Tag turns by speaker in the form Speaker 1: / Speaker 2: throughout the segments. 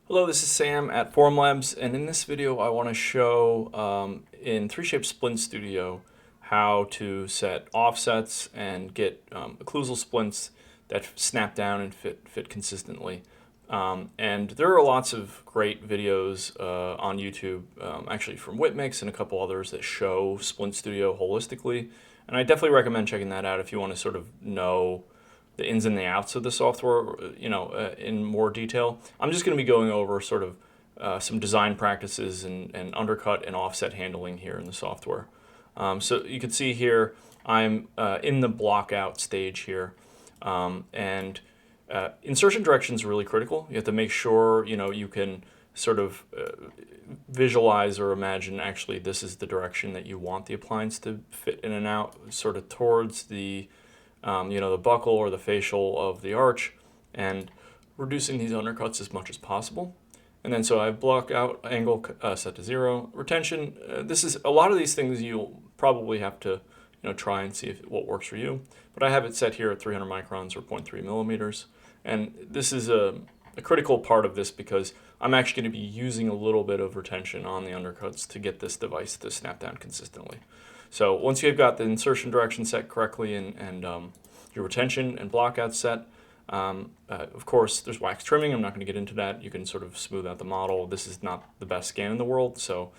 Speaker 1: Hello, this is Sam at Forum Labs, and in this video I want to show in 3Shape Splint Studio how to set offsets and get occlusal splints that snap down and fit consistently. And there are lots of great videos on YouTube, actually from Whitmix and a couple others that show Splint Studio holistically, and I definitely recommend checking that out if you want to sort of know the ins and the outs of the software, in more detail. I'm just going to be going over sort of some design practices and undercut and offset handling here in the software. So you can see here I'm in the block out stage here, and insertion direction is really critical. You have to make sure you can sort of visualize or imagine actually this is the direction that you want the appliance to fit in and out, sort of towards the the buckle or the facial of the arch, and reducing these undercuts as much as possible. And then so I have block out angle set to 0. Retention, this is a lot of these things you'll probably have to try and see what works for you. But I have it set here at 300 microns or 0.3 millimeters. And this is a critical part of this because I'm actually going to be using a little bit of retention on the undercuts to get this device to snap down consistently. So once you've got the insertion direction set correctly and your retention and blockout set, of course there's wax trimming. I'm not going to get into that. You can sort of smooth out the model. This is not the best scan in the world, so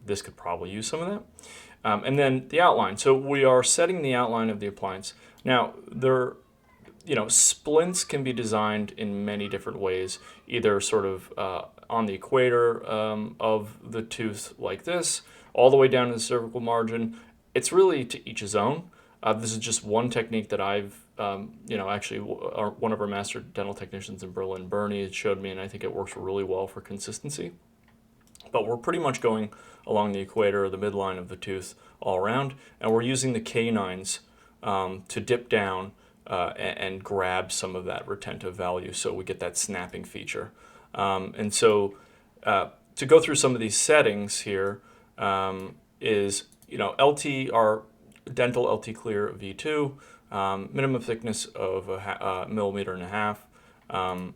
Speaker 1: this could probably use some of that. And then the outline. So we are setting the outline of the appliance. Now splints can be designed in many different ways, either sort of on the equator of the tooth like this, all the way down to the cervical margin. It's really to each his own. This is just one technique that I've, actually one of our master dental technicians in Berlin, Bernie, showed me, and I think it works really well for consistency. But we're pretty much going along the equator or the midline of the tooth all around, and we're using the canines to dip down and grab some of that retentive value so we get that snapping feature. And so to go through some of these settings here is, LT, our dental LT clear V2, minimum thickness of a millimeter and a half. I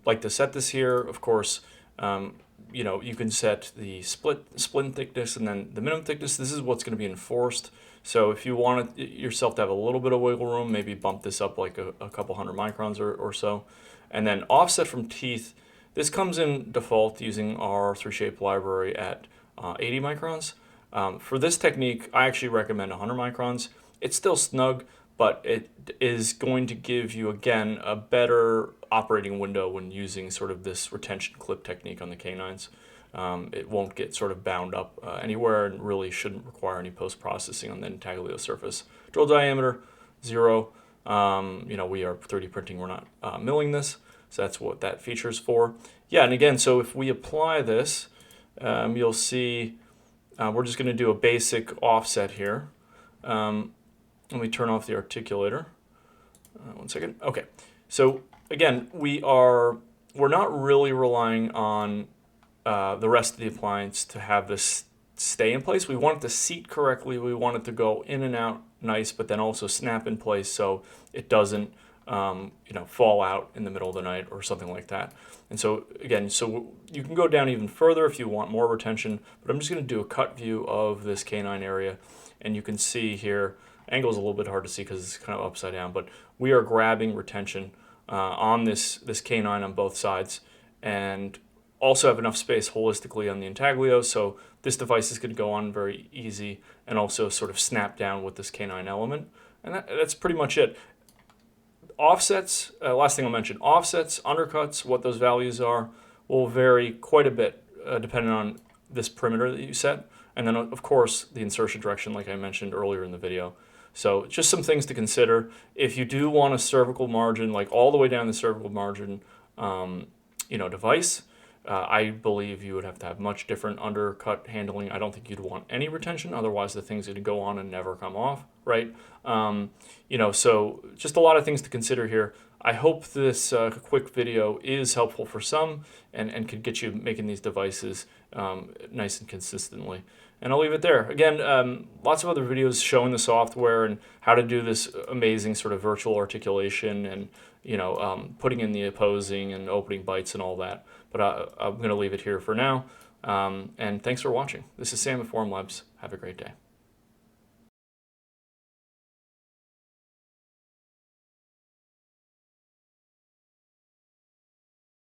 Speaker 1: like to set this here, of course. You can set the splint thickness and then the minimum thickness. This is what's going to be enforced. So if you want yourself to have a little bit of wiggle room, maybe bump this up like a couple hundred microns or so. And then offset from teeth, this comes in default using our 3Shape library at 80 microns. For this technique, I actually recommend 100 microns. It's still snug, but it is going to give you, again, a better operating window when using sort of this retention clip technique on the canines. It won't get sort of bound up anywhere and really shouldn't require any post-processing on the intaglio surface. Drill diameter, 0. We are 3D printing, we're not milling this, so that's what that feature is for. Yeah, and again, so if we apply this, you'll see we're just going to do a basic offset here. Let me turn off the articulator. One second. Okay. So again, we're not really relying on the rest of the appliance to have this stay in place. We want it to seat correctly. We want it to go in and out nice, but then also snap in place so it doesn't fall out in the middle of the night or something like that. And so again, so you can go down even further if you want more retention, but I'm just going to do a cut view of this canine area, and you can see here, angle is a little bit hard to see because it's kind of upside down, but we are grabbing retention on this canine on both sides, and also have enough space holistically on the intaglio, so this device is going to go on very easy and also sort of snap down with this canine element. And that's pretty much it. Offsets, last thing I'll mention, offsets, undercuts, what those values are, will vary quite a bit depending on this perimeter that you set. And then, of course, the insertion direction, like I mentioned earlier in the video. So just some things to consider. If you do want a cervical margin, like all the way down the cervical margin, device, I believe you would have to have much different undercut handling. I don't think you'd want any retention, otherwise the things would go on and never come off, right? So just a lot of things to consider here. I hope this quick video is helpful for some and could get you making these devices nice and consistently. And I'll leave it there. Again, lots of other videos showing the software and how to do this amazing sort of virtual articulation and, putting in the opposing and opening bites and all that. But I'm going to leave it here for now. And thanks for watching. This is Sam at Formlabs. Have a great day.